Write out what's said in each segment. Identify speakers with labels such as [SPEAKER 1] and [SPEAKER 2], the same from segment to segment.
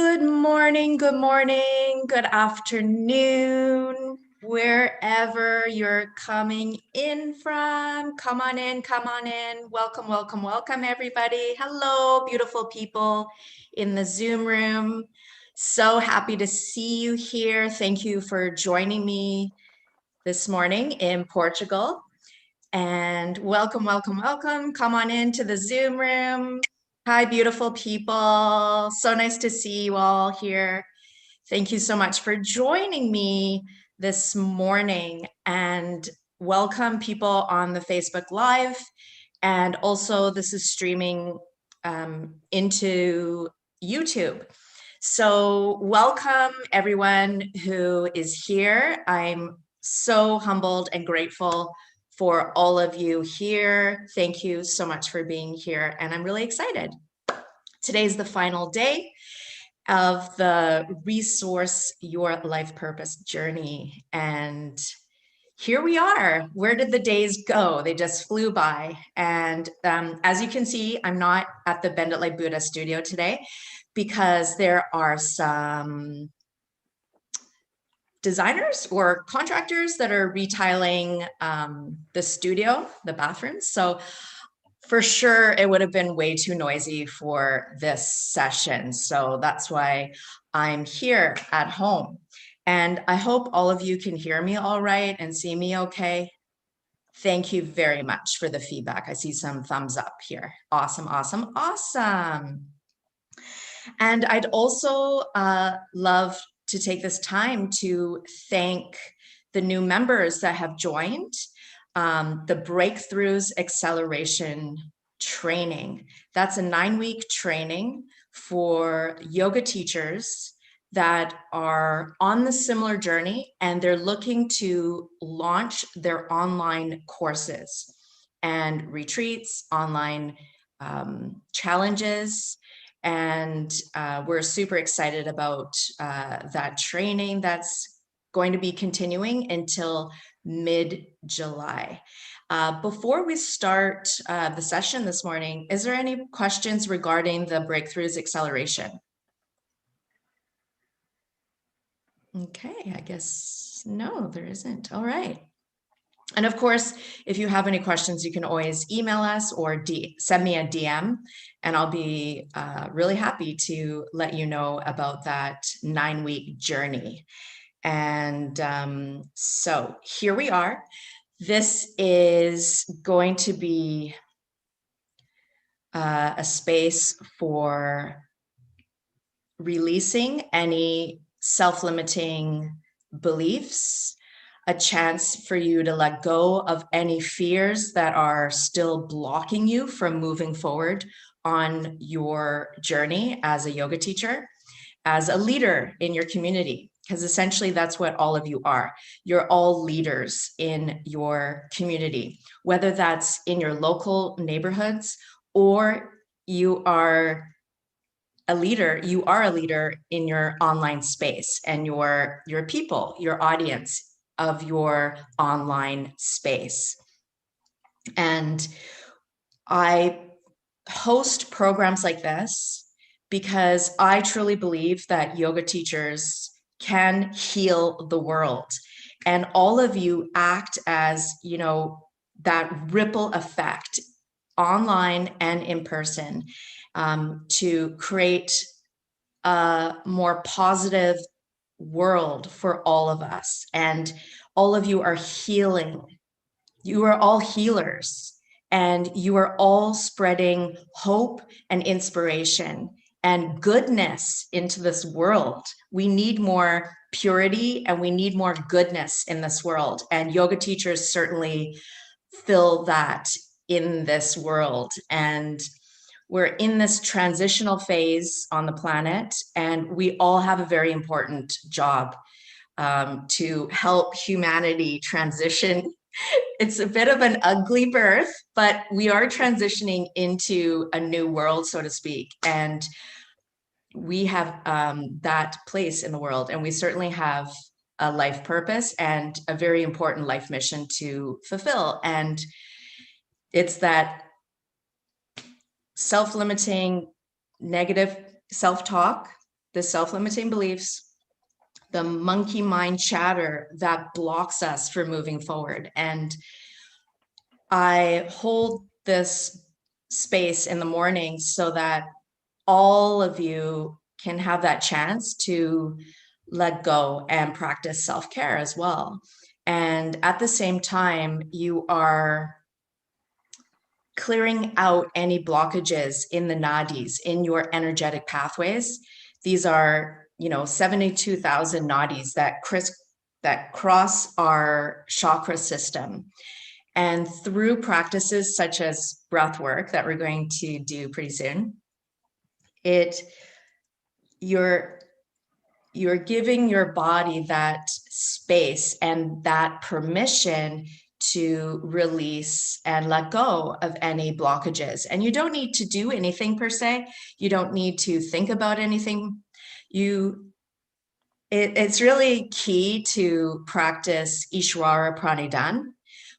[SPEAKER 1] good morning, good afternoon, wherever you're coming in from. Come on in, come on in. Welcome, welcome, welcome, everybody. Hello, beautiful people in the Zoom room. So happy to see you here. Thank you for joining me this morning in Portugal. And welcome, welcome, welcome. Come on into the Zoom room. Hi, beautiful people. So nice to see you all here. Thank you so much for joining me this morning, and welcome people on the Facebook Live. And also this is streaming into YouTube. So welcome everyone who is here. I'm so humbled and grateful for all of you here. Thank you so much for being here, and I'm really excited. Today's the final day of the Resource Your Life Purpose journey, and here we are. Where did the days go? They just flew by. And as you can see, I'm not at the Bend It Like Buddha studio today because there are some designers or contractors that are retiling the studio, the bathrooms. So for sure, it would have been way too noisy for this session. So that's why I'm here at home. And I hope all of you can hear me all right and see me okay. Thank you very much for the feedback. I see some thumbs up here. Awesome, awesome, awesome. And I'd also love to take this time to thank the new members that have joined the Breakthroughs Acceleration Training. That's a 9-week training for yoga teachers that are on the similar journey, and they're looking to launch their online courses and retreats, online challenges. And we're super excited about that training that's going to be continuing until mid-July. Before we start the session this morning, is there any questions regarding the Breakthroughs Acceleration? Okay, I guess no, there isn't. All right. And of course, if you have any questions, you can always email us or send me a DM, and I'll be really happy to let you know about that 9-week journey. And so here we are. This is going to be a space for releasing any self-limiting beliefs, a chance for you to let go of any fears that are still blocking you from moving forward on your journey as a yoga teacher, as a leader in your community, because essentially that's what all of you are. You're all leaders in your community, whether that's in your local neighborhoods or you are a leader, you are a leader in your online space and your people, your audience of your online space. And I host programs like this because I truly believe that yoga teachers can heal the world. And all of you act as, you know, that ripple effect online and in person to create a more positive world for all of us. And all of you are healing. You are all healers, and you are all spreading hope and inspiration and goodness into this world. We need more purity and we need more goodness in this world. And yoga teachers certainly fill that in this world. And we're in this transitional phase on the planet, and we all have a very important job to help humanity transition. It's a bit of an ugly birth, but we are transitioning into a new world, so to speak. And we have that place in the world, and we certainly have a life purpose and a very important life mission to fulfill. And it's that self-limiting, negative self-talk the self-limiting beliefs, the monkey mind chatter that blocks us from moving forward. And I hold this space in the morning so that all of you can have that chance to let go and practice self-care as well. And at the same time, you are clearing out any blockages in the nadis, in your energetic pathways. These are, 72,000 nadis that cross our chakra system. And through practices such as breath work that we're going to do pretty soon, you're giving your body that space and that permission to release and let go of any blockages. And you don't need to do anything per se. You don't need to think about anything. It's really key to practice Ishvara Pranidhan,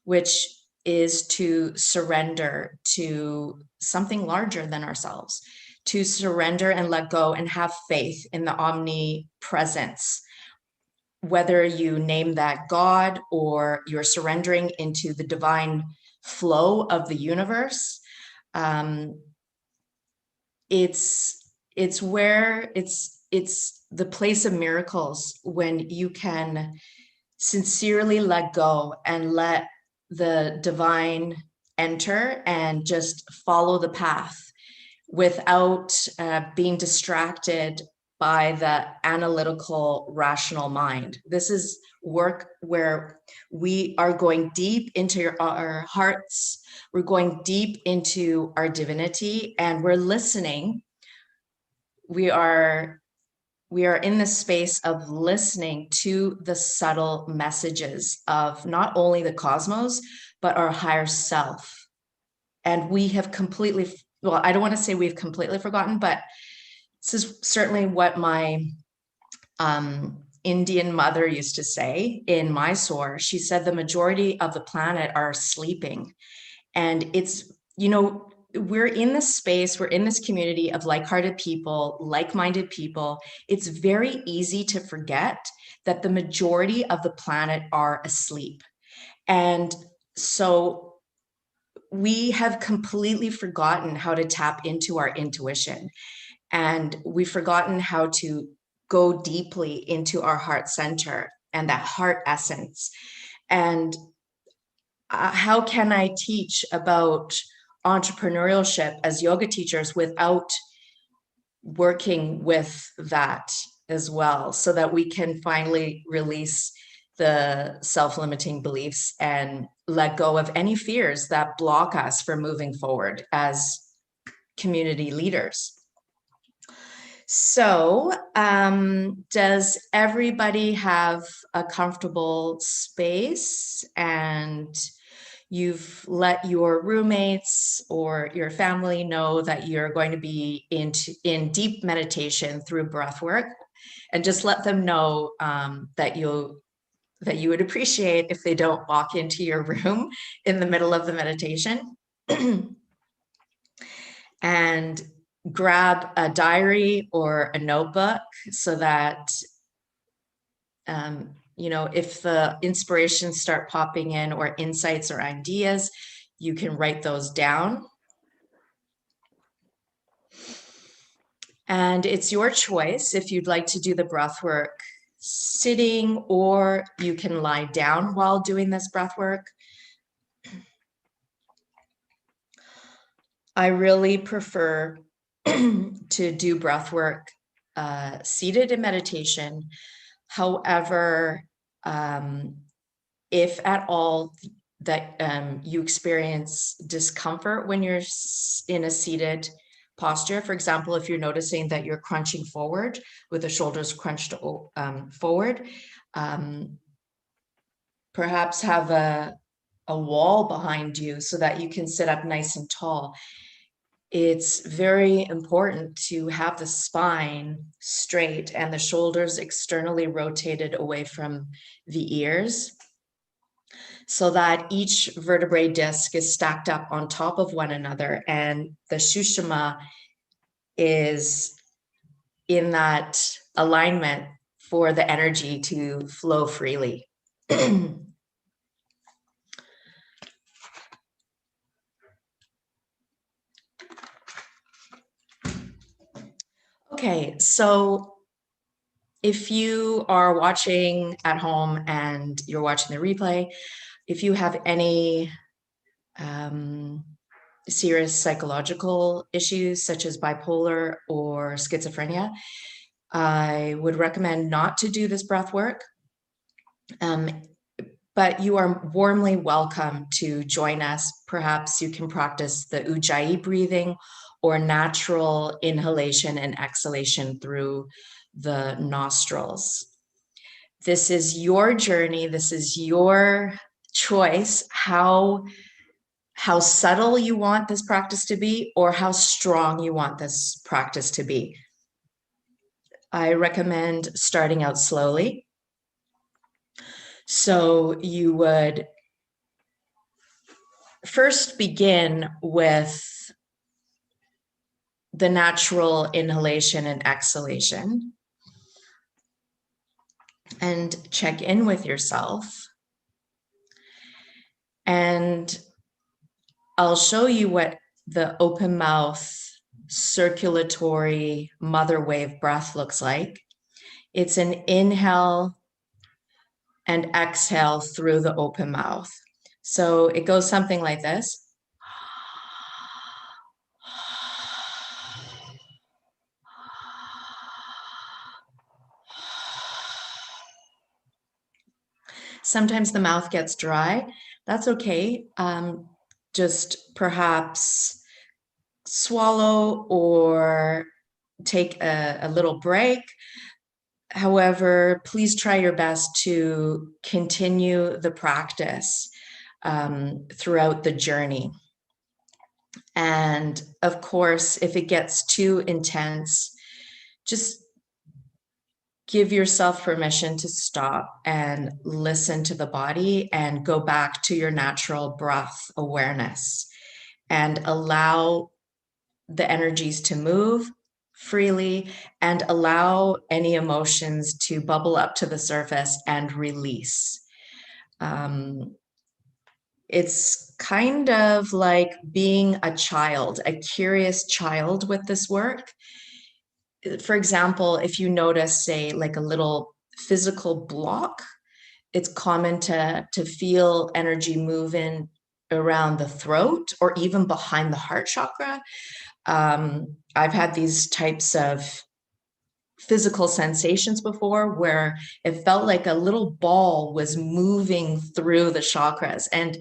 [SPEAKER 1] which is to surrender to something larger than ourselves, to surrender and let go and have faith in the omnipresence. Whether you name that God or you're surrendering into the divine flow of the universe, it's where it's the place of miracles when you can sincerely let go and let the divine enter and just follow the path without being distracted by the analytical, rational mind. This is work where we are going deep into our hearts. We're going deep into our divinity, and we're listening. We are in the space of listening to the subtle messages of not only the cosmos, but our higher self. And we have completely, well, I don't want to say we've completely forgotten, but this is certainly what my Indian mother used to say in Mysore. She said the majority of the planet are sleeping. And it's, we're in this space, we're in this community of like-hearted people, like-minded people. It's very easy to forget that the majority of the planet are asleep. And so we have completely forgotten how to tap into our intuition. And we've forgotten how to go deeply into our heart center and that heart essence. And how can I teach about entrepreneurship as yoga teachers without working with that as well, so that we can finally release the self-limiting beliefs and let go of any fears that block us from moving forward as community leaders. So, does everybody have a comfortable space, and you've let your roommates or your family know that you're going to be in deep meditation through breath work, and just let them know that you would appreciate if they don't walk into your room in the middle of the meditation. And grab a diary or a notebook so that, if the inspirations start popping in or insights or ideas, you can write those down. And it's your choice if you'd like to do the breath work sitting, or you can lie down while doing this breath work. I really prefer to do breath work seated in meditation. However, if at all that you experience discomfort when you're in a seated posture, for example, if you're noticing that you're crunching forward with the shoulders crunched forward, perhaps have a wall behind you so that you can sit up nice and tall. It's very important to have the spine straight and the shoulders externally rotated away from the ears, so that each vertebrae disc is stacked up on top of one another, and the Sushumna is in that alignment for the energy to flow freely. Okay, so if you are watching at home and you're watching the replay, if you have any serious psychological issues such as bipolar or schizophrenia, I would recommend not to do this breath work. But you are warmly welcome to join us. Perhaps you can practice the Ujjayi breathing or natural inhalation and exhalation through the nostrils. This is your journey. This is your choice, how subtle you want this practice to be or how strong you want this practice to be. I recommend starting out slowly. So you would first begin with the natural inhalation and exhalation and check in with yourself. And I'll show you what the open mouth circulatory mother wave breath looks like. It's an inhale and exhale through the open mouth. So it goes something like this. Sometimes the mouth gets dry. That's okay. Just perhaps swallow or take a little break. However, please try your best to continue the practice throughout the journey. And of course, if it gets too intense, just give yourself permission to stop and listen to the body and go back to your natural breath awareness and allow the energies to move freely and allow any emotions to bubble up to the surface and release. It's kind of like being a child, a curious child with this work. For example, if you notice, say, like a little physical block, it's common to feel energy moving around the throat or even behind the heart chakra. I've had these types of physical sensations before where it felt like a little ball was moving through the chakras. And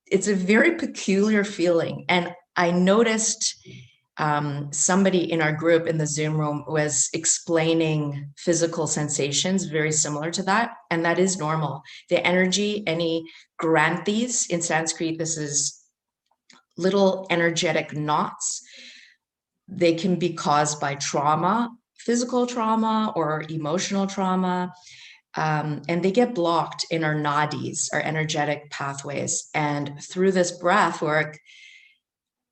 [SPEAKER 1] it's a very peculiar feeling. And I noticed somebody in our group in the Zoom room was explaining physical sensations very similar to that. And that is normal. The energy, any granthis in Sanskrit, this is little energetic knots. They can be caused by trauma, physical trauma or emotional trauma. And they get blocked in our nadis, our energetic pathways. And through this breath work,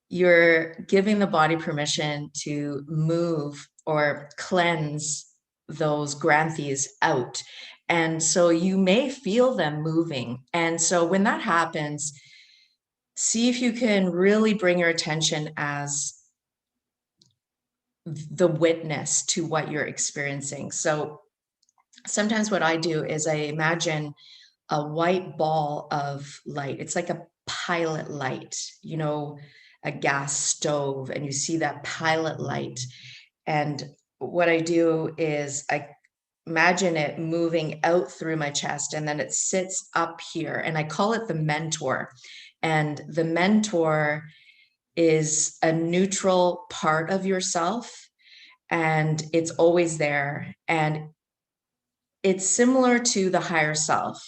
[SPEAKER 1] you're giving the body permission to move or cleanse those granthis out. And so you may feel them moving. And so when that happens, see if you can really bring your attention as the witness to what you're experiencing. So sometimes what I do is I imagine a white ball of light. It's like a pilot light, you know, a gas stove, and you see that pilot light. And what I do is I imagine it moving out through my chest, and then it sits up here, and I call it the mentor. And the mentor is a neutral part of yourself, and it's always there. And it's similar to the higher self.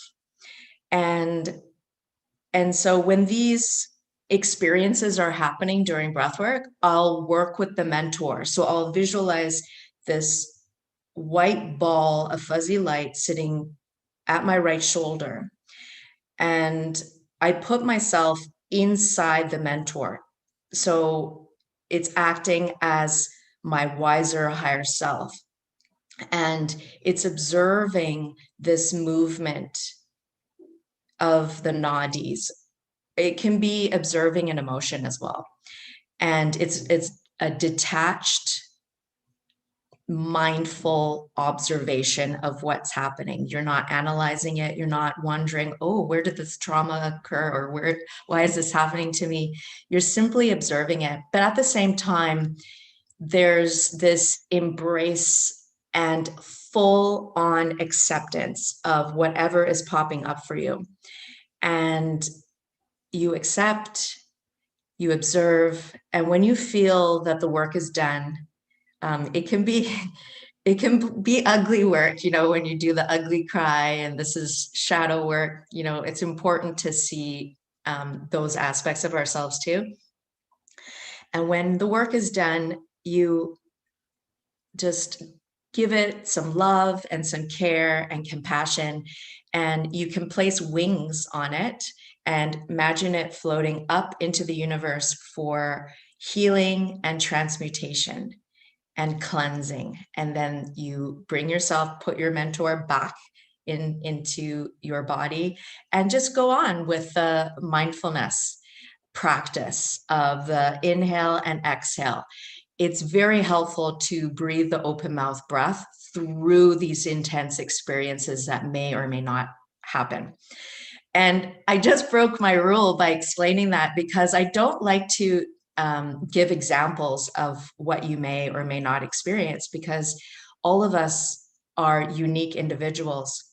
[SPEAKER 1] And so when these experiences are happening during breathwork, I'll work with the mentor. So I'll visualize this white ball of fuzzy light sitting at my right shoulder. And I put myself inside the mentor. So it's acting as my wiser, higher self. And it's observing this movement of the nadis. It can be observing an emotion as well. And it's a detached, mindful observation of what's happening. You're not analyzing it. You're not wondering, oh, where did this trauma occur? Or why is this happening to me? You're simply observing it. But at the same time, there's this embrace and full on acceptance of whatever is popping up for you. And you accept, you observe, and when you feel that the work is done, it can be ugly work, when you do the ugly cry, and this is shadow work. It's important to see those aspects of ourselves too. And when the work is done, you just give it some love and some care and compassion, and you can place wings on it and imagine it floating up into the universe for healing and transmutation and cleansing. And then you bring yourself, put your mentor back into your body, and just go on with the mindfulness practice of the inhale and exhale. It's very helpful to breathe the open mouth breath through these intense experiences that may or may not happen. And I just broke my rule by explaining that, because I don't like to give examples of what you may or may not experience, because all of us are unique individuals.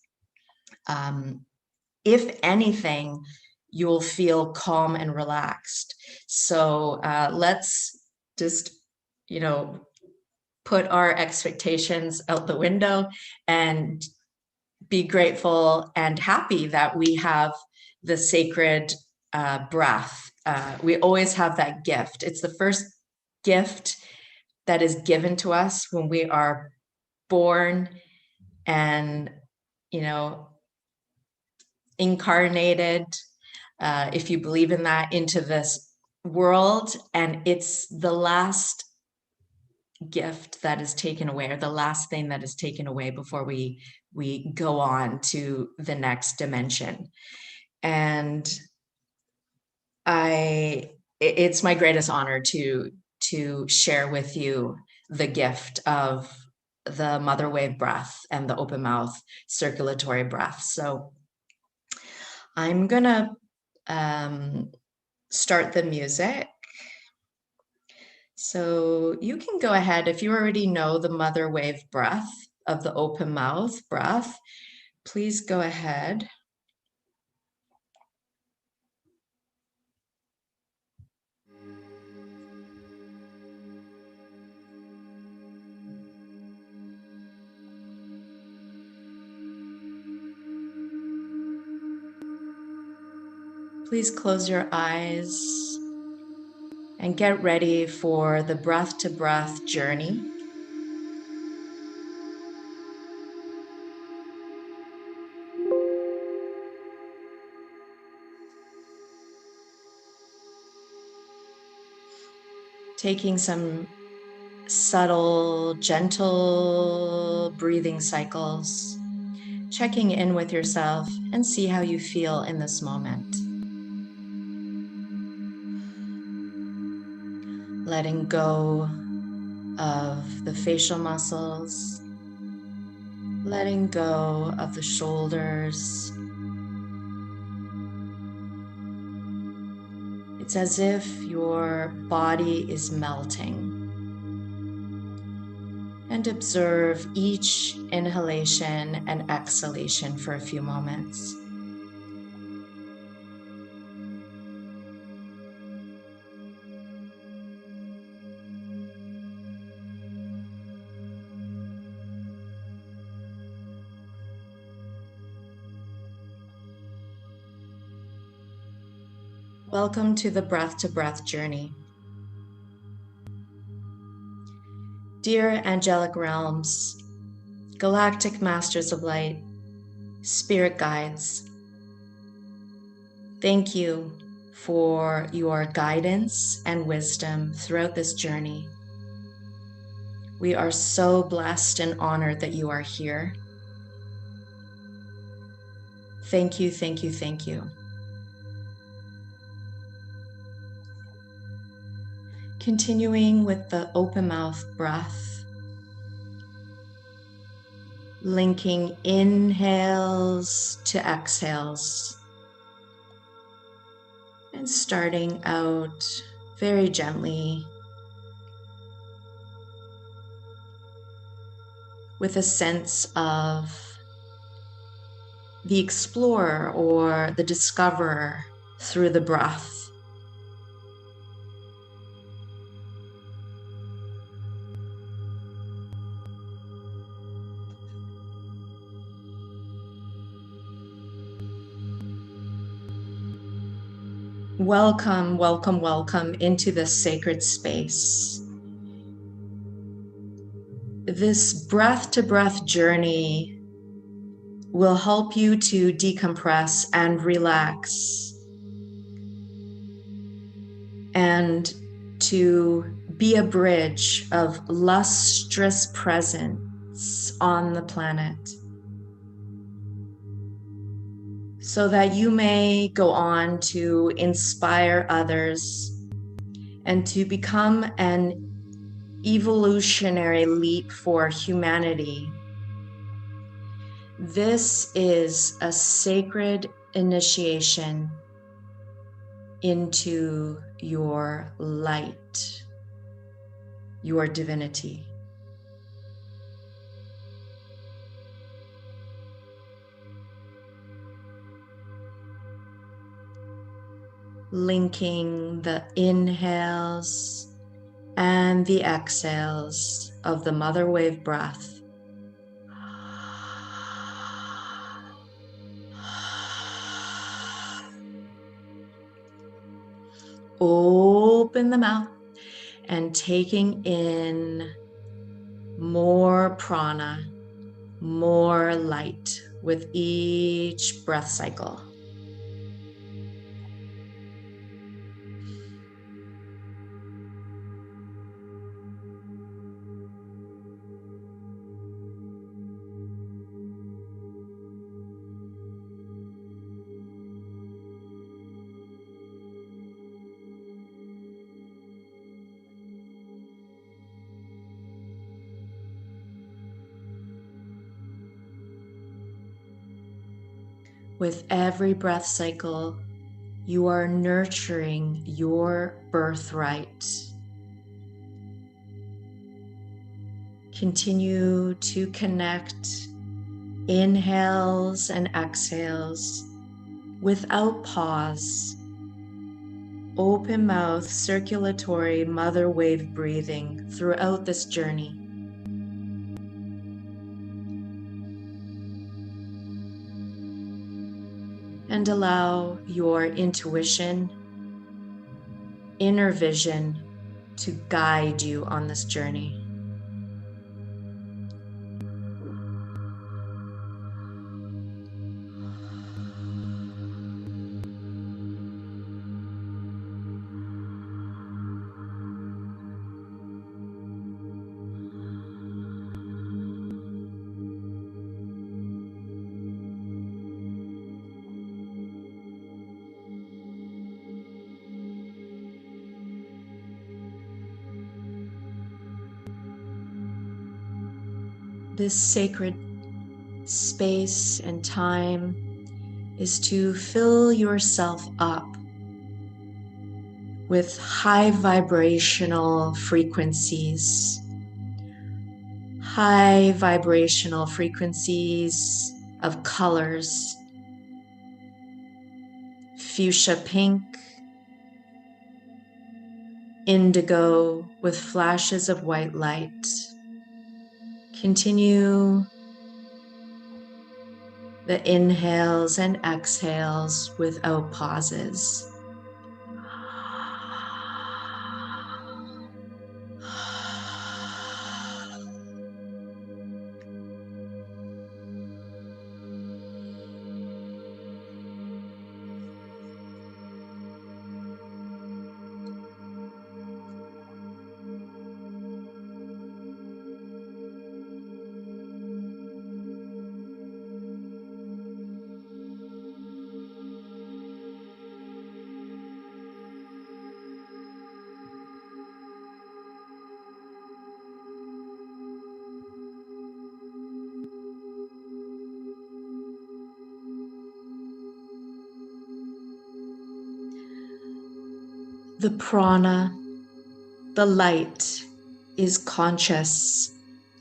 [SPEAKER 1] If anything, you'll feel calm and relaxed. So let's just, put our expectations out the window and be grateful and happy that we have the sacred breath. We always have that gift. It's the first gift that is given to us when we are born and, incarnated, if you believe in that, into this world. And it's the last gift that is taken away, or the last thing that is taken away before we go on to the next dimension. And it's my greatest honor to share with you the gift of the mother wave breath and the open mouth circulatory breath. So I'm gonna start the music. So you can go ahead, if you already know the mother wave breath of the open mouth breath, please go ahead. Please close your eyes and get ready for the breath to breath journey. Taking some subtle, gentle breathing cycles, checking in with yourself and see how you feel in this moment. Letting go of the facial muscles, letting go of the shoulders. It's as if your body is melting. And observe each inhalation and exhalation for a few moments. Welcome to the breath to breath journey. Dear angelic realms, galactic masters of light, spirit guides, thank you for your guidance and wisdom throughout this journey. We are so blessed and honored that you are here. Thank you, thank you, thank you. Continuing with the open mouth breath, linking inhales to exhales, and starting out very gently with a sense of the explorer or the discoverer through the breath. Welcome, welcome, welcome into this sacred space. This breath to breath journey will help you to decompress and relax and to be a bridge of lustrous presence on the planet, so that you may go on to inspire others and to become an evolutionary leap for humanity. This is a sacred initiation into your light, your divinity. Linking the inhales and the exhales of the mother wave breath. Open the mouth and taking in more prana, more light with each breath cycle. With every breath cycle, you are nurturing your birthright. Continue to connect inhales and exhales without pause. Open mouth circulatory mother wave breathing throughout this journey. And allow your intuition, inner vision to guide you on this journey. This sacred space and time is to fill yourself up with high vibrational frequencies. High vibrational frequencies of colors: fuchsia pink, indigo with flashes of white light. Continue the inhales and exhales without pauses. The prana, the light, is conscious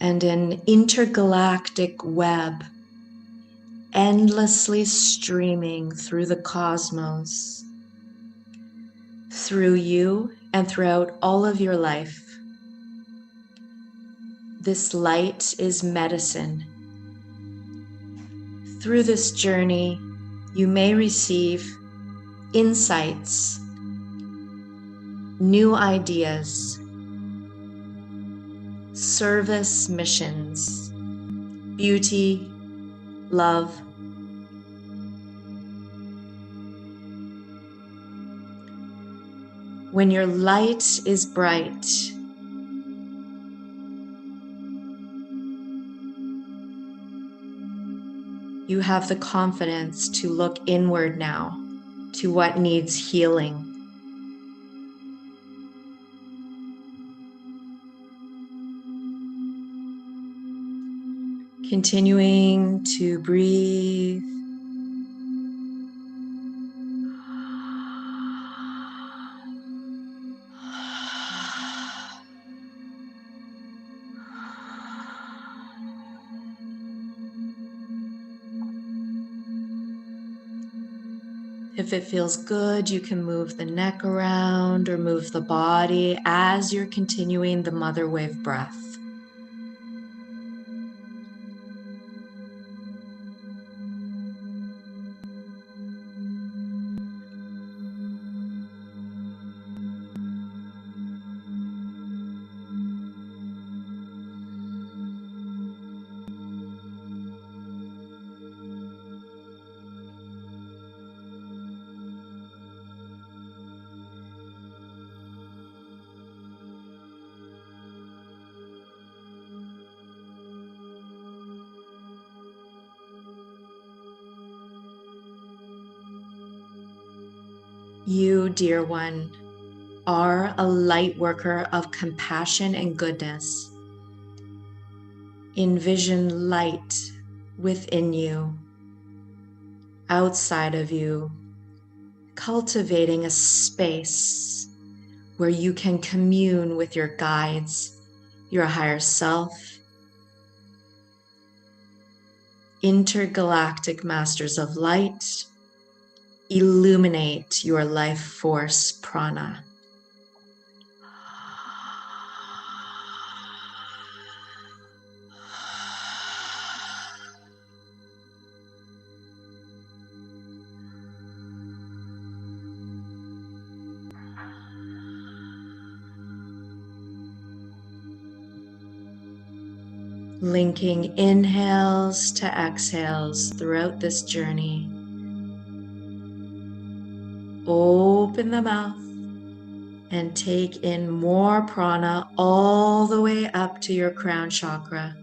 [SPEAKER 1] and an intergalactic web endlessly streaming through the cosmos, through you and throughout all of your life. This light is medicine. Through this journey, you may receive insights, new ideas, service missions, beauty, love. When your light is bright, you have the confidence to look inward now to what needs healing. Continuing to breathe. If it feels good, you can move the neck around or move the body as you're continuing the mother wave breath. You, dear one, are a light worker of compassion and goodness. Envision light within you, outside of you, cultivating a space where you can commune with your guides, your higher self, intergalactic masters of light. Illuminate your life force prana. Linking inhales to exhales throughout this journey. Open the mouth and take in more prana all the way up to your crown chakra.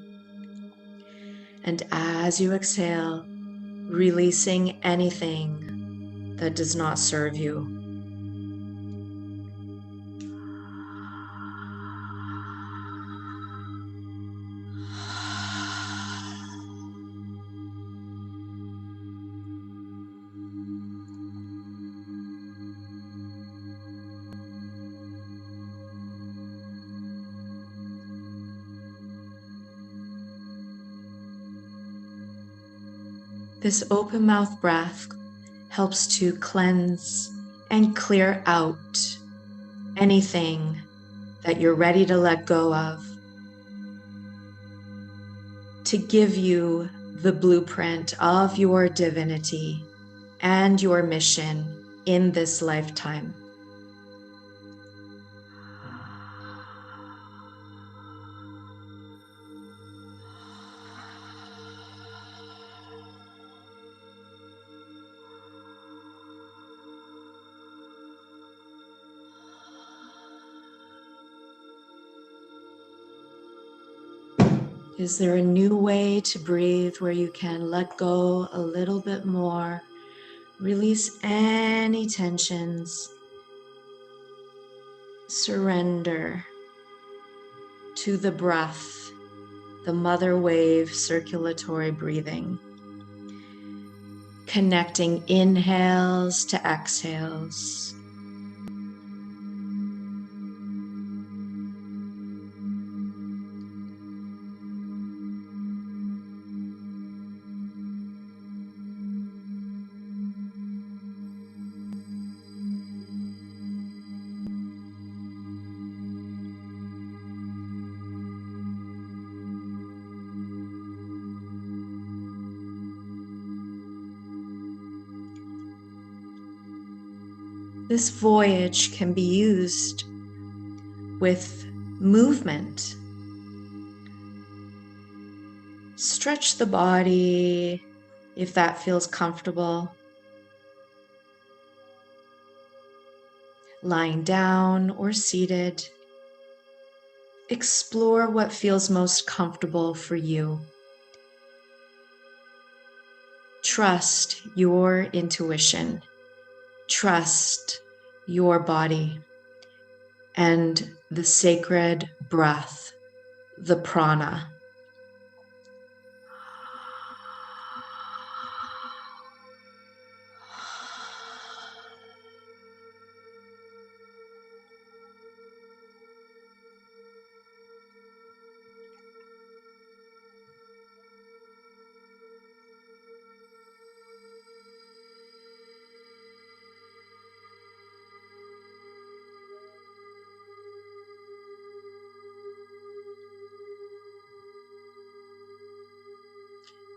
[SPEAKER 1] And as you exhale, releasing anything that does not serve you. This open mouth breath helps to cleanse and clear out anything that you're ready to let go of, to give you the blueprint of your divinity and your mission in this lifetime. Is there a new way to breathe where you can let go a little bit more? Release any tensions. Surrender to the breath, the mother wave circulatory breathing. Connecting inhales to exhales. This voyage can be used with movement. Stretch the body if that feels comfortable. Lying down or seated, explore what feels most comfortable for you. Trust your intuition. Trust your body and the sacred breath, the prana.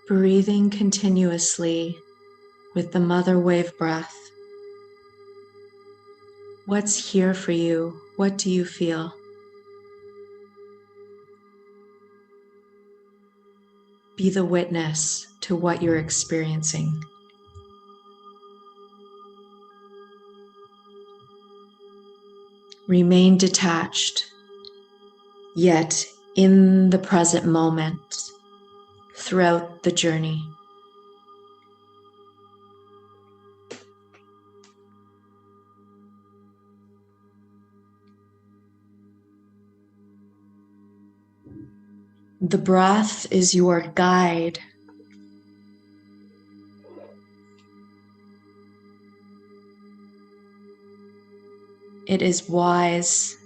[SPEAKER 1] Breathing continuously with the mother wave breath. What's here for you? What do you feel? Be the witness to what you're experiencing. Remain detached, yet in the present moment throughout the journey. The breath is your guide. It is wise,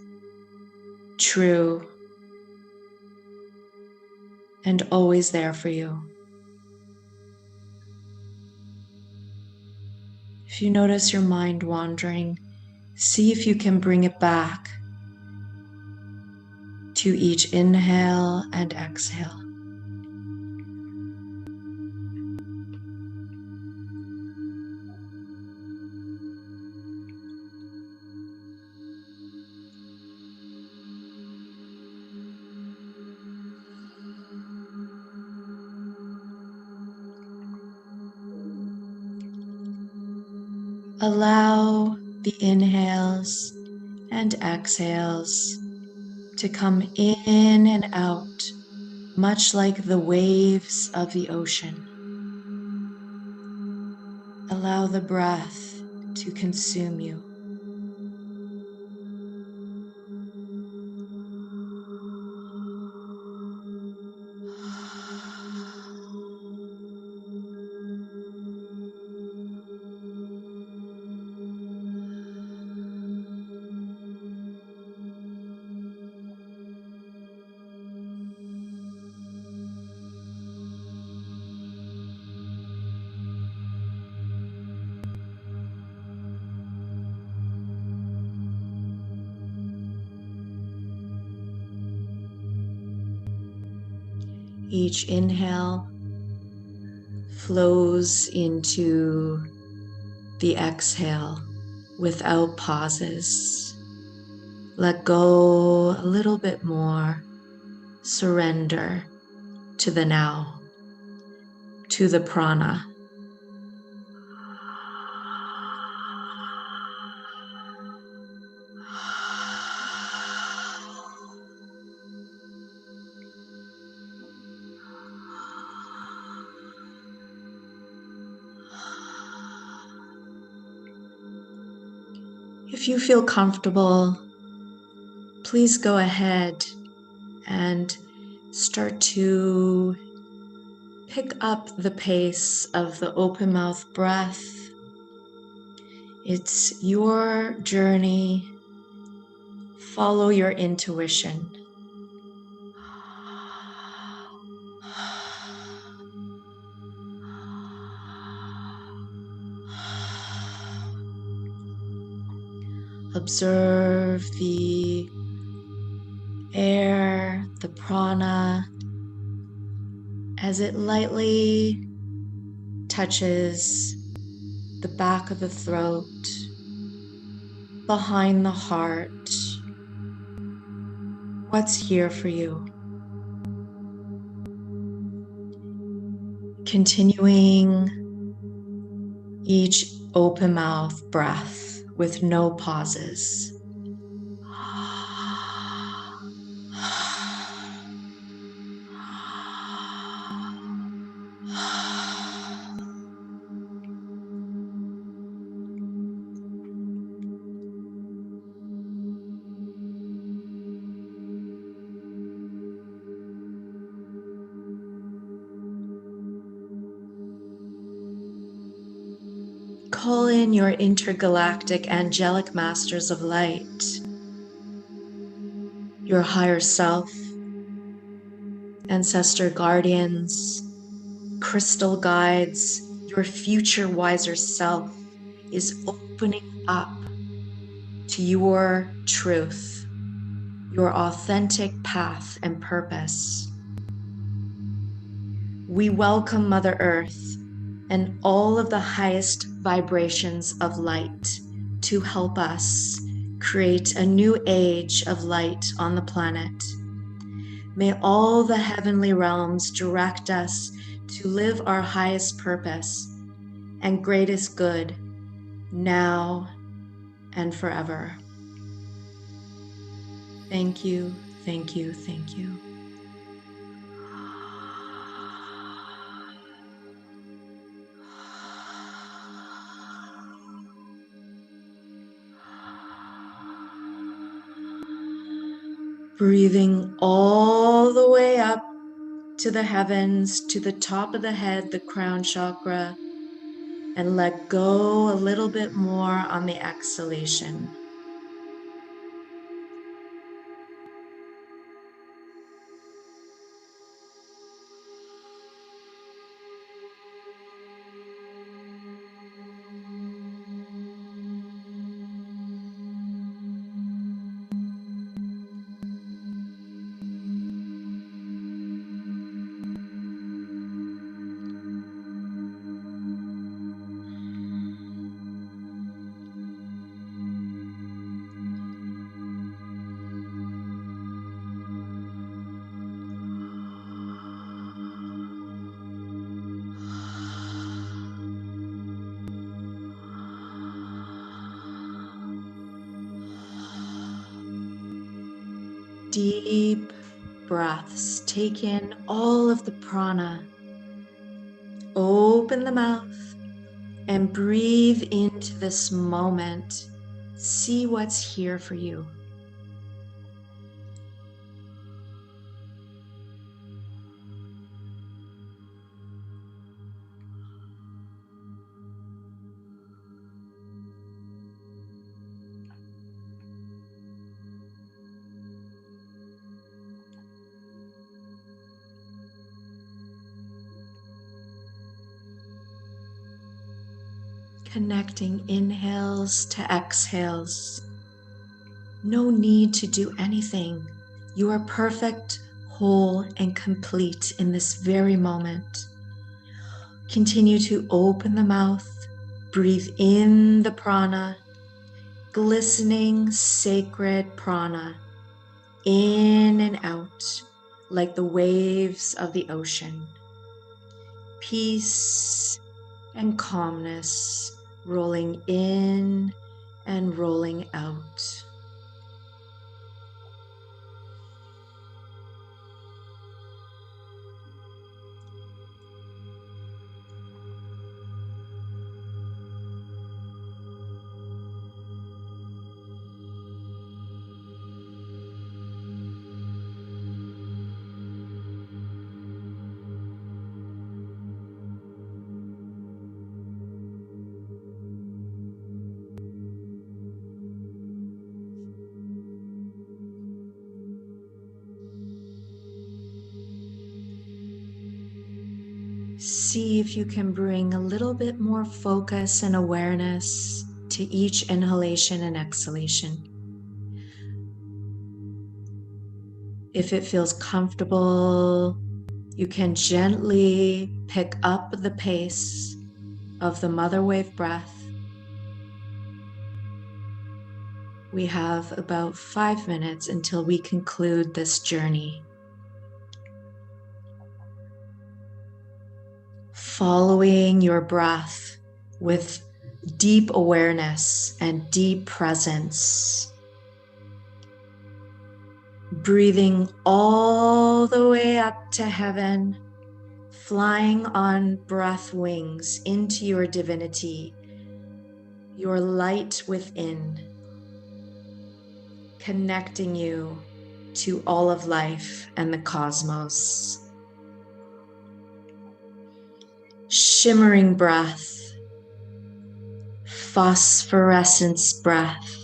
[SPEAKER 1] true, and always there for you. If you notice your mind wandering, see if you can bring it back to each inhale and exhale. Allow the inhales and exhales to come in and out, much like the waves of the ocean. Allow the breath to consume you. Each inhale flows into the exhale without pauses. Let go a little bit more. Surrender to the now, to the prana. If you feel comfortable, please go ahead and start to pick up the pace of the open mouth breath. It's your journey. Follow your intuition. Observe the air, the prana, as it lightly touches the back of the throat, behind the heart. What's here for you? Continuing each open mouth breath with no pauses. Call in your intergalactic angelic masters of light, your higher self, ancestor guardians, crystal guides. Your future wiser self is opening up to your truth, your authentic path and purpose. We welcome Mother Earth and all of the highest vibrations of light to help us create a new age of light on the planet. May all the heavenly realms direct us to live our highest purpose and greatest good now and forever. Thank you, thank you, thank you. Breathing all the way up to the heavens, to the top of the head, the crown chakra, and let go a little bit more on the exhalation. Deep breaths. Take in all of the prana. Open the mouth and breathe into this moment. See what's here for you. Connecting inhales to exhales. No need to do anything. You are perfect, whole, and complete in this very moment. Continue to open the mouth, breathe in the prana, glistening, sacred prana, in and out like the waves of the ocean. Peace and calmness rolling in and rolling out. See if you can bring a little bit more focus and awareness to each inhalation and exhalation. If it feels comfortable, you can gently pick up the pace of the mother wave breath. We have about 5 minutes until we conclude this journey. Following your breath with deep awareness and deep presence. Breathing all the way up to heaven, flying on breath wings into your divinity, your light within, connecting you to all of life and the cosmos. Shimmering breath, phosphorescence breath.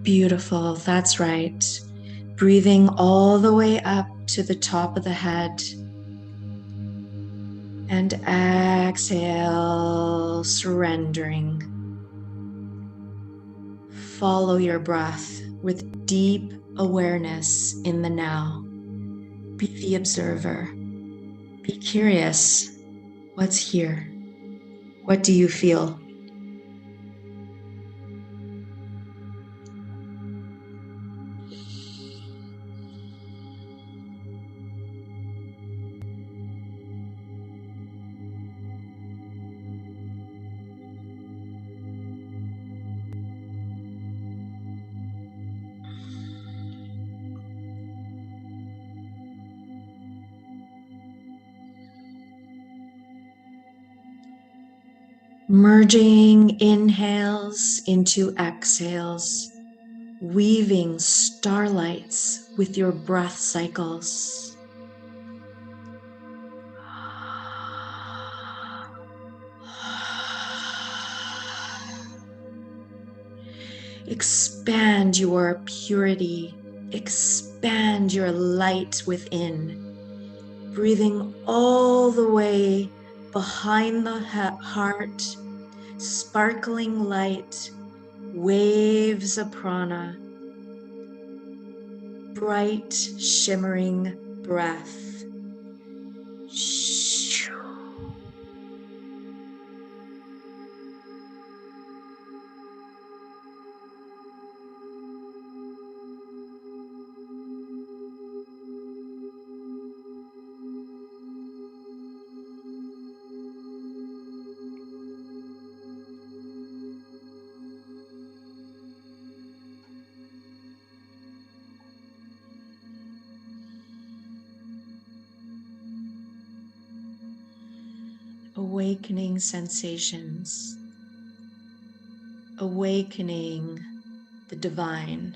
[SPEAKER 1] Beautiful, that's right. Breathing all the way up to the top of the head. And exhale, surrendering. Follow your breath with deep awareness in the now. Be the observer. Be curious. What's here? What do you feel? Merging inhales into exhales, weaving starlights with your breath cycles. Expand your purity, expand your light within, breathing all the way behind the heart, sparkling light, waves of prana, bright, shimmering breath. Awakening sensations, awakening the divine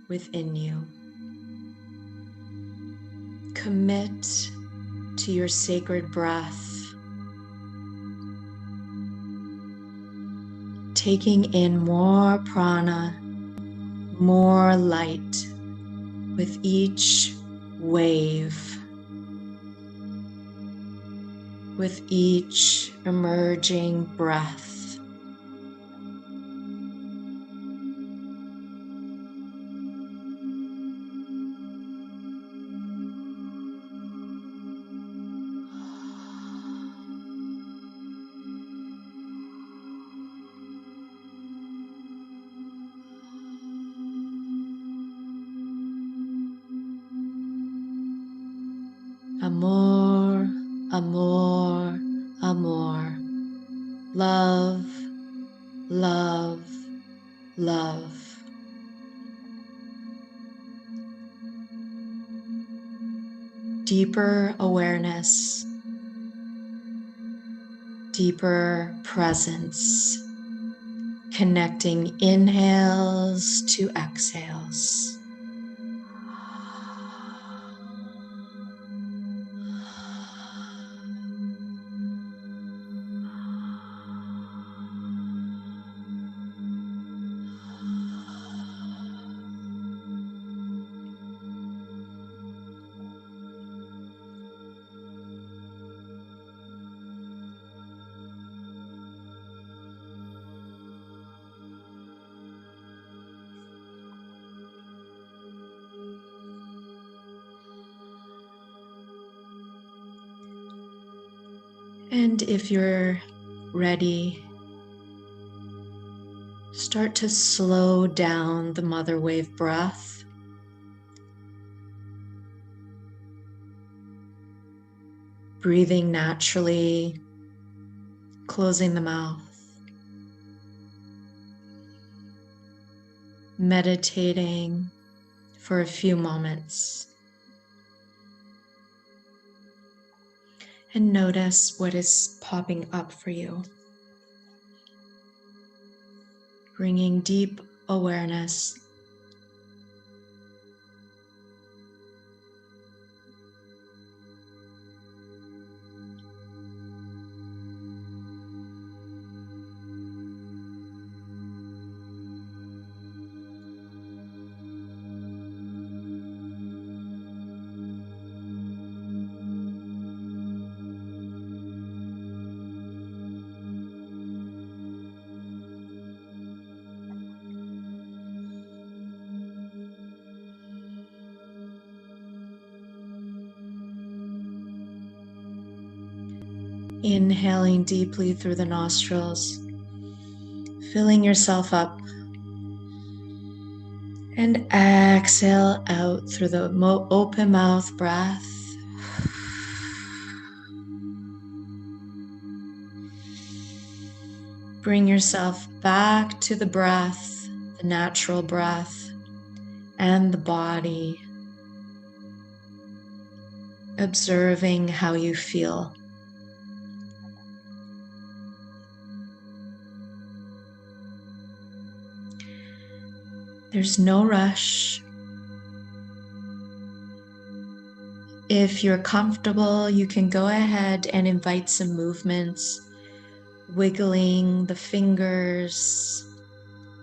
[SPEAKER 1] within you. Commit to your sacred breath, taking in more prana, more light with each wave, with each emerging breath. Amor, amor, amor. Love, love, love. Deeper awareness, deeper presence, connecting inhales to exhales. And if you're ready, start to slow down the mother wave breath. Breathing naturally, closing the mouth. Meditating for a few moments. And notice what is popping up for you. Bringing deep awareness. Inhaling deeply through the nostrils, filling yourself up, and exhale out through the open mouth breath. Bring yourself back to the breath, the natural breath, and the body, observing how you feel. There's no rush. If you're comfortable, you can go ahead and invite some movements, wiggling the fingers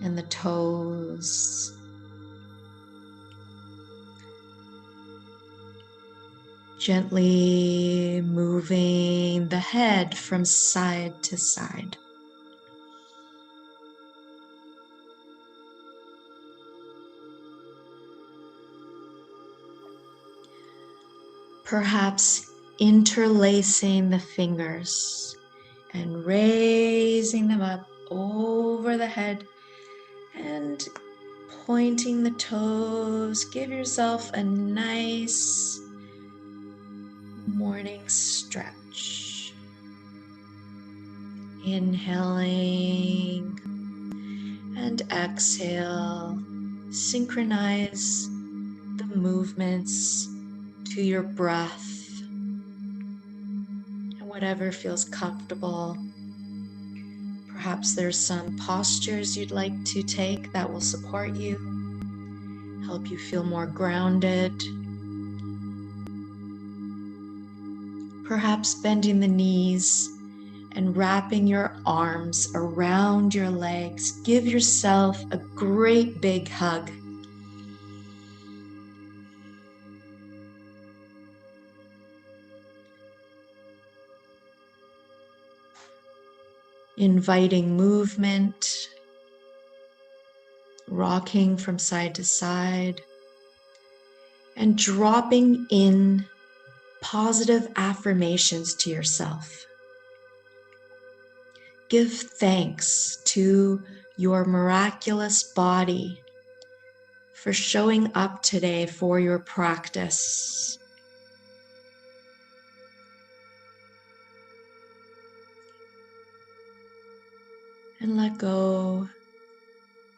[SPEAKER 1] and the toes. Gently moving the head from side to side. Perhaps interlacing the fingers and raising them up over the head and pointing the toes. Give yourself a nice morning stretch. Inhaling and exhale. Synchronize the movements to your breath and whatever feels comfortable. Perhaps there's some postures you'd like to take that will support you, help you feel more grounded. Perhaps bending the knees and wrapping your arms around your legs. Give yourself a great big hug. Inviting movement, rocking from side to side, and dropping in positive affirmations to yourself. Give thanks to your miraculous body for showing up today for your practice. And let go,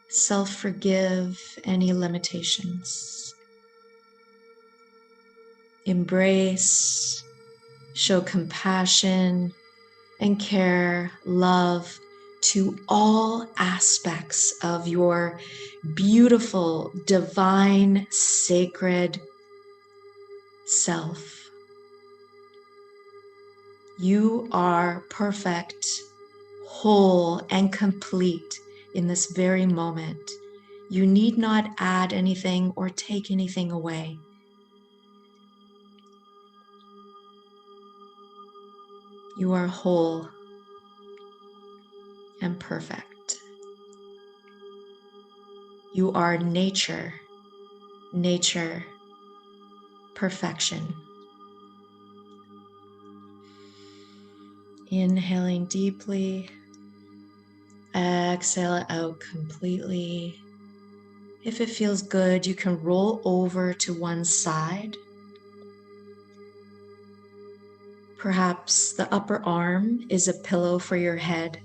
[SPEAKER 1] self-forgive any limitations. Embrace, show compassion and care, love to all aspects of your beautiful, divine, sacred self. You are perfect, whole, and complete in this very moment. You need not add anything or take anything away. You are whole and perfect. You are nature, perfection. Inhaling deeply, exhale it out completely. If it feels good, you can roll over to one side. Perhaps the upper arm is a pillow for your head.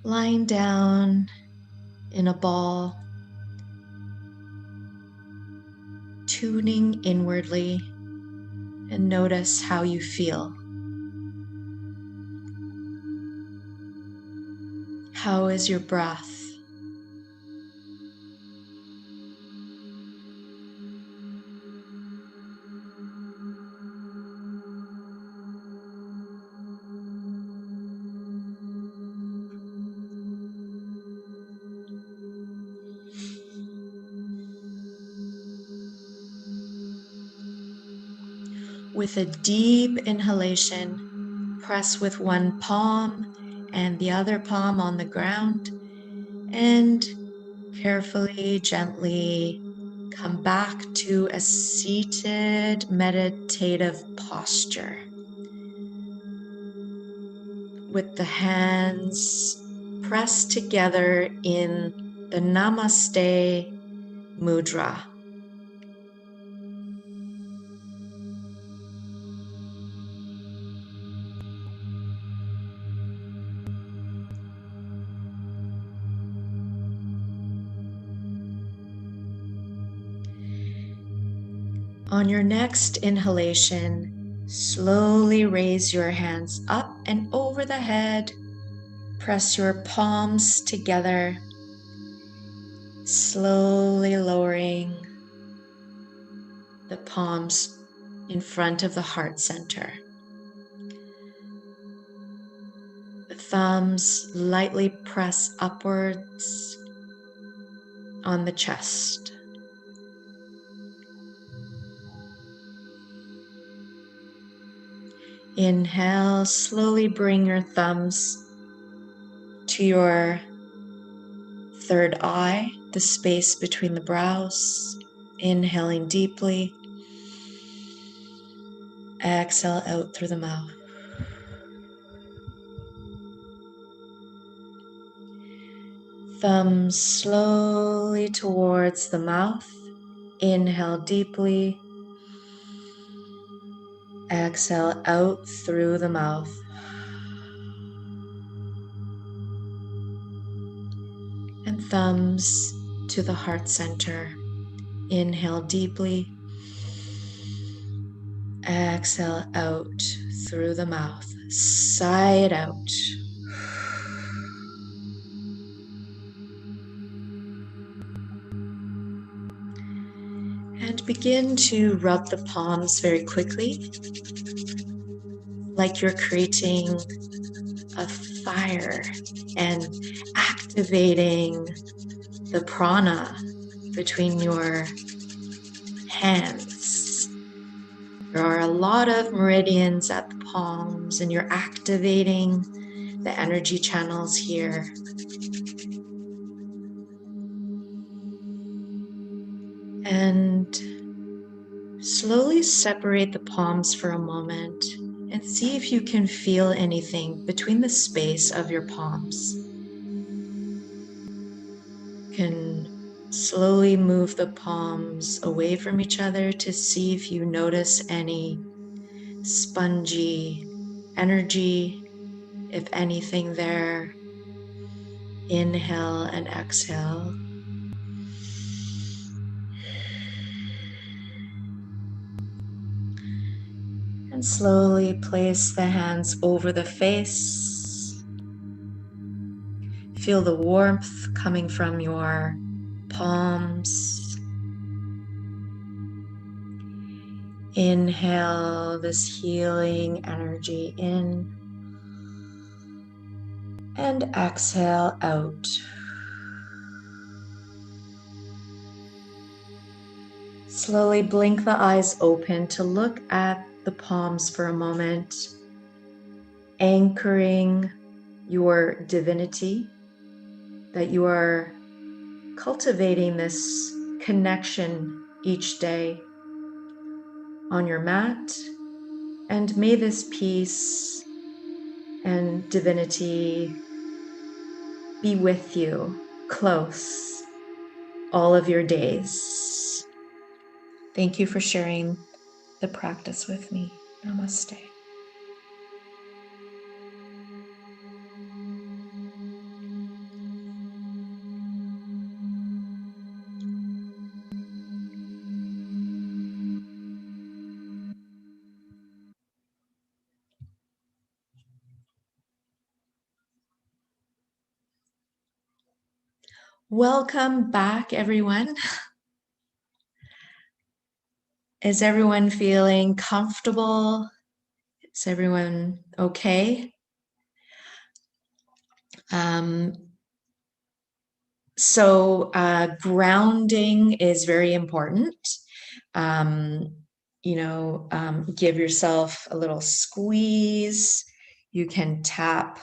[SPEAKER 1] Lying down in a ball, tuning inwardly, and notice how you feel. How is your breath? With a deep inhalation, press with one palm and the other palm on the ground, and carefully, gently come back to a seated meditative posture with the hands pressed together in the Namaste Mudra. On your next inhalation, slowly raise your hands up and over the head. Press your palms together, slowly lowering the palms in front of the heart center. The thumbs lightly press upwards on the chest. Inhale, slowly bring your thumbs to your third eye, the space between the brows. Inhaling deeply. Exhale out through the mouth. Thumbs slowly towards the mouth. Inhale deeply. Exhale out through the mouth. And thumbs to the heart center. Inhale deeply. Exhale out through the mouth. Sigh it out. And begin to rub the palms very quickly, like you're creating a fire and activating the prana between your hands. There are a lot of meridians at the palms, and you're activating the energy channels here. And slowly separate the palms for a moment and see if you can feel anything between the space of your palms. You can slowly move the palms away from each other to see if you notice any spongy energy if anything there. Inhale and exhale. And slowly place the hands over the face. Feel the warmth coming from your palms. Inhale this healing energy in. And exhale out. Slowly blink the eyes open to look at the palms for a moment, anchoring your divinity, that you are cultivating this connection each day on your mat. And may this peace and divinity be with you close all of your days. Thank you for sharing the practice with me. Namaste. Welcome back, everyone. Is everyone feeling comfortable? Is everyone okay? Grounding is very important. Give yourself a little squeeze. You can tap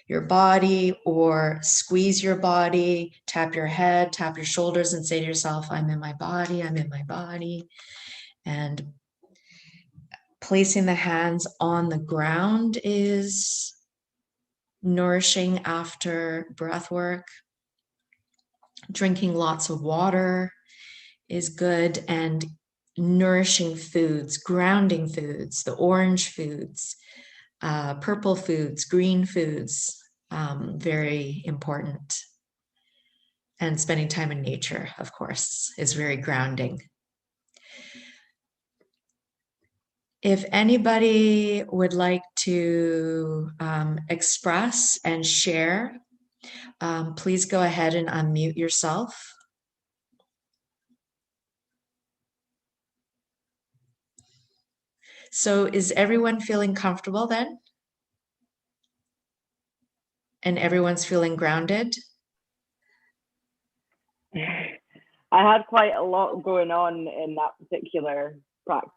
[SPEAKER 1] your body or squeeze your body, tap your head, tap your shoulders, and say to yourself, I'm in my body, I'm in my body. And placing the hands on the ground is nourishing after breath work. Drinking lots of water is good, and nourishing foods, grounding foods, the orange foods, purple foods, green foods, very important. And spending time in nature, of course, is very grounding. If anybody would like to express and share, please go ahead and unmute yourself. So is everyone feeling comfortable then? And everyone's feeling grounded?
[SPEAKER 2] I had quite a lot going on in that particular practice.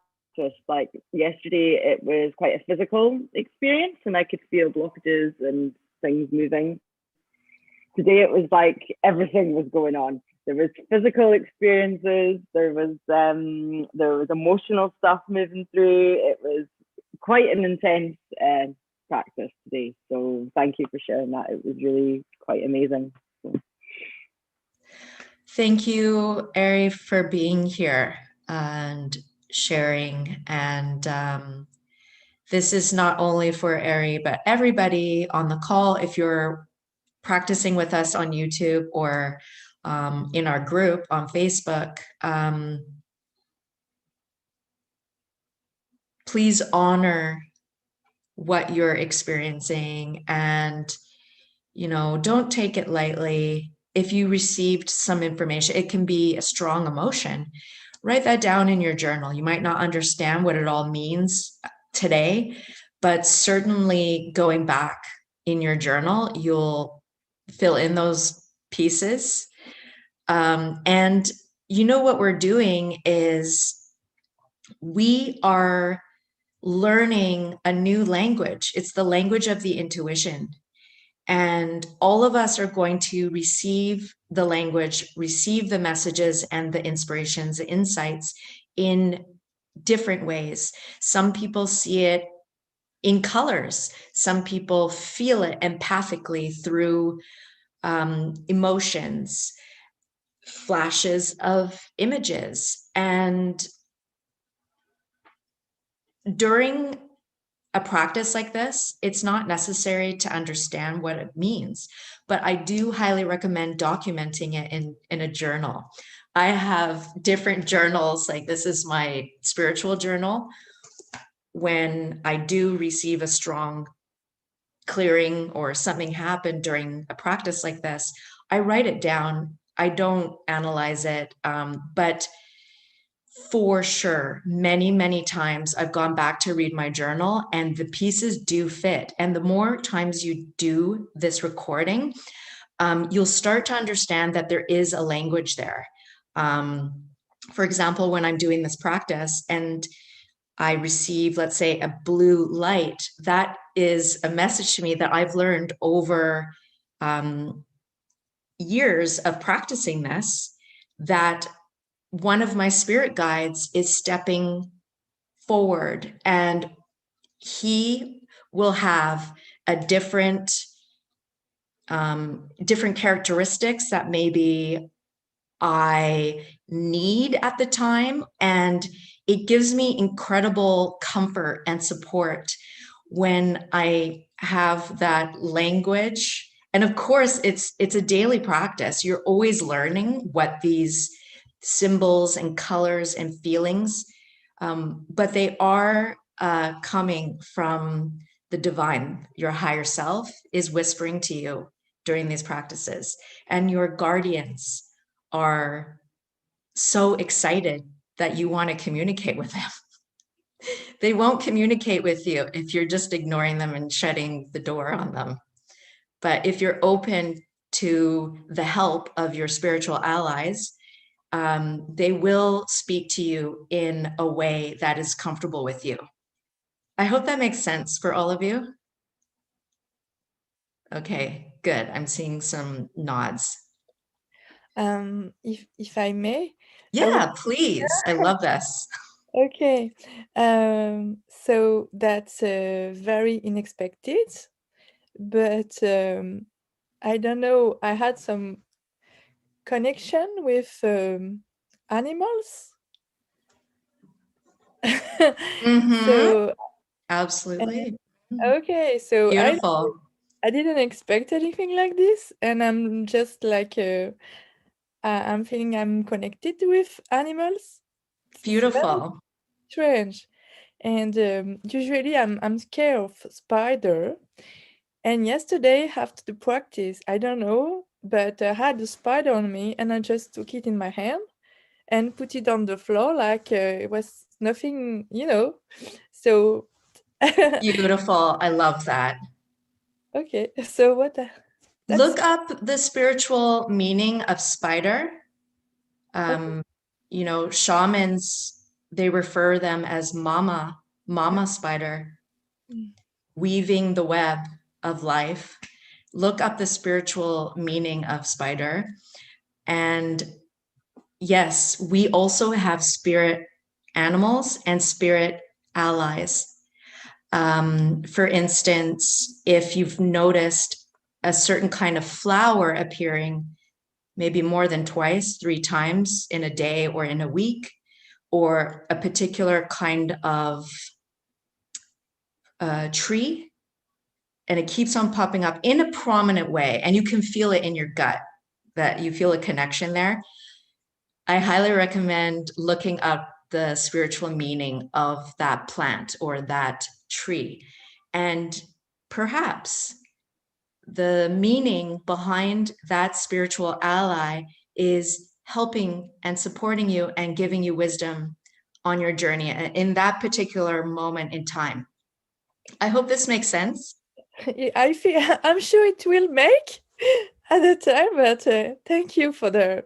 [SPEAKER 2] Like yesterday, it was quite a physical experience and I could feel blockages and things moving. Today, it was like everything was going on. There was physical experiences, there was emotional stuff moving through. It was quite an intense practice today. So thank you for sharing that. It was really quite amazing.
[SPEAKER 1] Thank you, Ari, for being here and sharing. And this is not only for Ari, but everybody on the call. If you're practicing with us on YouTube or in our group on Facebook, please honor what you're experiencing, and don't take it lightly. If you received some information, it can be a strong emotion. Write that down in your journal. You might not understand what it all means today, but certainly going back in your journal, you'll fill in those pieces. And what we're doing is we are learning a new language. It's the language of the intuition. And all of us are going to receive the language, receive the messages and the inspirations, the insights in different ways. Some people see it in colors. Some people feel it empathically through emotions, flashes of images. And during a practice like this, it's not necessary to understand what it means, but I do highly recommend documenting it in a journal. I have different journals, like this is my spiritual journal. When I do receive a strong clearing or something happened during a practice like this, I write it down. I don't analyze it, but for sure, many, many times I've gone back to read my journal and the pieces do fit. And the more times you do this recording, you'll start to understand that there is a language there. For example, when I'm doing this practice and I receive, let's say, a blue light, that is a message to me that I've learned over years of practicing this, that one of my spirit guides is stepping forward and he will have a different characteristics that maybe I need at the time. And it gives me incredible comfort and support when I have that language. And of course, it's a daily practice. You're always learning what these symbols and colors and feelings, but they are coming from the divine. Your higher self is whispering to you during these practices, and your guardians are so excited that you want to communicate with them. They won't communicate with you if you're just ignoring them and shutting the door on them. But if you're open to the help of your spiritual allies, they will speak to you in a way that is comfortable with you. I hope that makes sense for all of you. Okay, good. I'm seeing some nods.
[SPEAKER 3] If I may.
[SPEAKER 1] Yeah, please. I love this.
[SPEAKER 3] Okay. So that's very unexpected, but I don't know. I had some connection with animals. So
[SPEAKER 1] Absolutely.
[SPEAKER 3] okay, so
[SPEAKER 1] Beautiful.
[SPEAKER 3] I didn't expect anything like this, and I'm just like I'm feeling I'm connected with animals.
[SPEAKER 1] Beautiful.
[SPEAKER 3] Strange. And usually I'm scared of spider. And yesterday after the practice, I don't know, but I had a spider on me and I just took it in my hand and put it on the floor like it was nothing, you know. So
[SPEAKER 1] Beautiful. I love that.
[SPEAKER 3] okay, so what?
[SPEAKER 1] Look up the spiritual meaning of spider.
[SPEAKER 3] Okay.
[SPEAKER 1] You know, shamans, they refer them as mama spider, weaving the web of life. Look up the spiritual meaning of spider. And yes, we also have spirit animals and spirit allies. For instance, if you've noticed a certain kind of flower appearing maybe more than twice, 3 times in a day or in a week, or a particular kind of tree, and it keeps on popping up in a prominent way, and you can feel it in your gut, that you feel a connection there, I highly recommend looking up the spiritual meaning of that plant or that tree. And perhaps the meaning behind that spiritual ally is helping and supporting you and giving you wisdom on your journey in that particular moment in time. I hope this makes sense.
[SPEAKER 3] I'm sure it will make at the time, but thank you for this.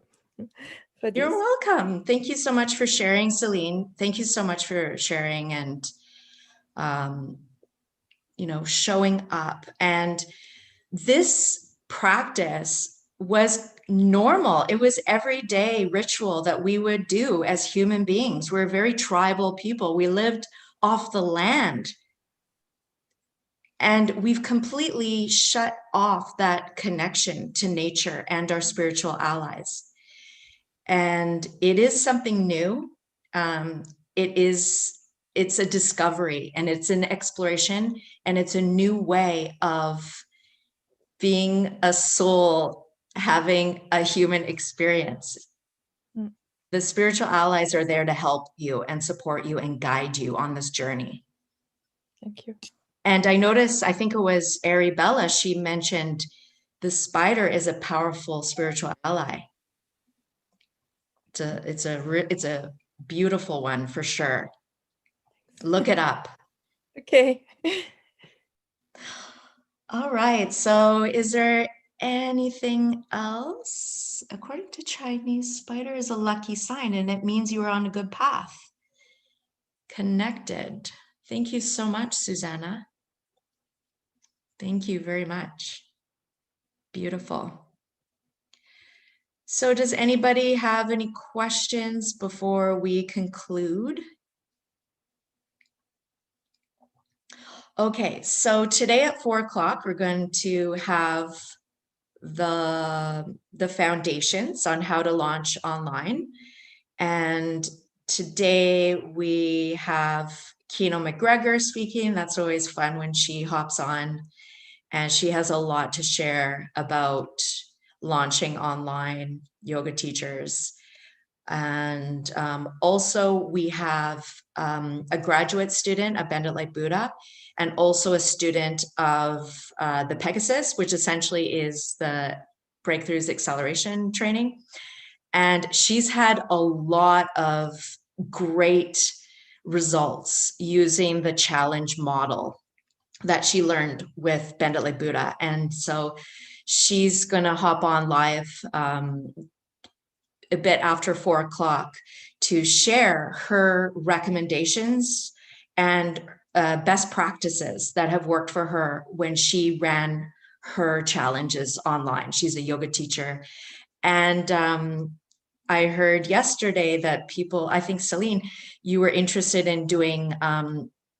[SPEAKER 1] You're welcome. Thank you so much for sharing, Celine. Thank you so much for sharing and you know, showing up. And this practice was normal. It was everyday ritual that we would do as human beings. We're very tribal people. We lived off the land. And we've completely shut off that connection to nature and our spiritual allies. And it is something new. It is it's a discovery and it's an exploration and it's a new way of being a soul, having a human experience. The spiritual allies are there to help you and support you and guide you on this journey.
[SPEAKER 3] Thank you.
[SPEAKER 1] And I noticed, I think it was Arabella, she mentioned the spider is a powerful spiritual ally. It's a beautiful one for sure. Look it up.
[SPEAKER 3] Okay.
[SPEAKER 1] All right. So is there anything else? According to Chinese, spider is a lucky sign and it means you are on a good path. Connected. Thank you so much, Susanna. Thank you very much. Beautiful. So does anybody have any questions before we conclude? Okay, so today at 4 o'clock, we're going to have the foundations on how to launch online. And today we have Kino McGregor speaking. That's always fun when she hops on, and she has a lot to share about launching online yoga teachers. And also we have a graduate student of Bend It Like Buddha, and also a student of the Pegasus, which essentially is the Breakthroughs Acceleration training. And she's had a lot of great results using the challenge model that she learned with Bend It Like Buddha. And so she's going to hop on live a bit after 4 o'clock to share her recommendations and best practices that have worked for her when she ran her challenges online. She's a yoga teacher. And I heard yesterday that people, I think Celine, you were interested in doing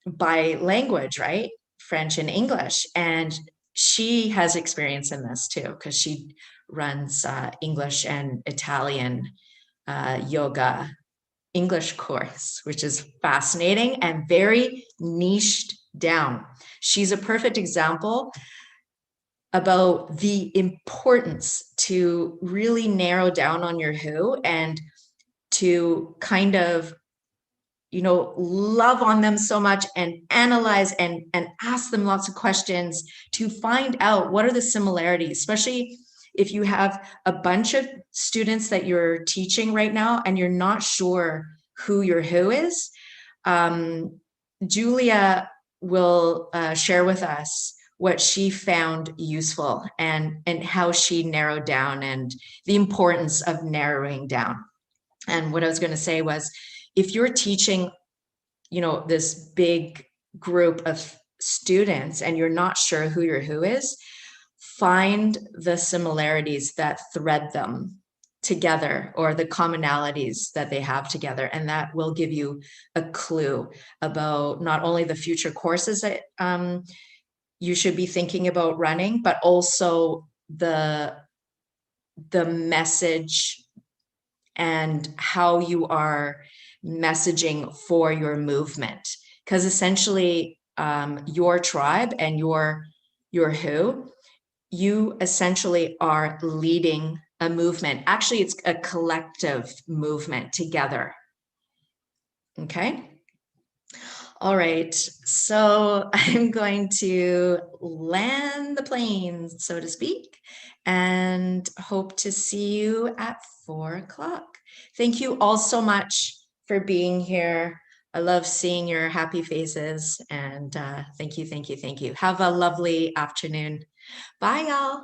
[SPEAKER 1] by language, right? French and English. And she has experience in this too, because she runs English and Italian yoga English course, which is fascinating and very niched down. She's a perfect example about the importance to really narrow down on your who and to kind of, you know, love on them so much and analyze and ask them lots of questions to find out what are the similarities, especially if you have a bunch of students that you're teaching right now and you're not sure who your who is. Julia will share with us what she found useful and how she narrowed down and the importance of narrowing down. And what I was going to say was, if you're teaching, you know, this big group of students and you're not sure who your who is, find the similarities that thread them together or the commonalities that they have together. And that will give you a clue about not only the future courses that you should be thinking about running, but also the message and how you are messaging for your movement. Because essentially your tribe and your who, you essentially are leading a movement. Actually, it's a collective movement together. Okay. All right. So I'm going to land the plane, so to speak, and hope to see you at 4 o'clock. Thank you all so much for being here. I love seeing your happy faces, and thank you, thank you, thank you. Have a lovely afternoon. Bye, y'all.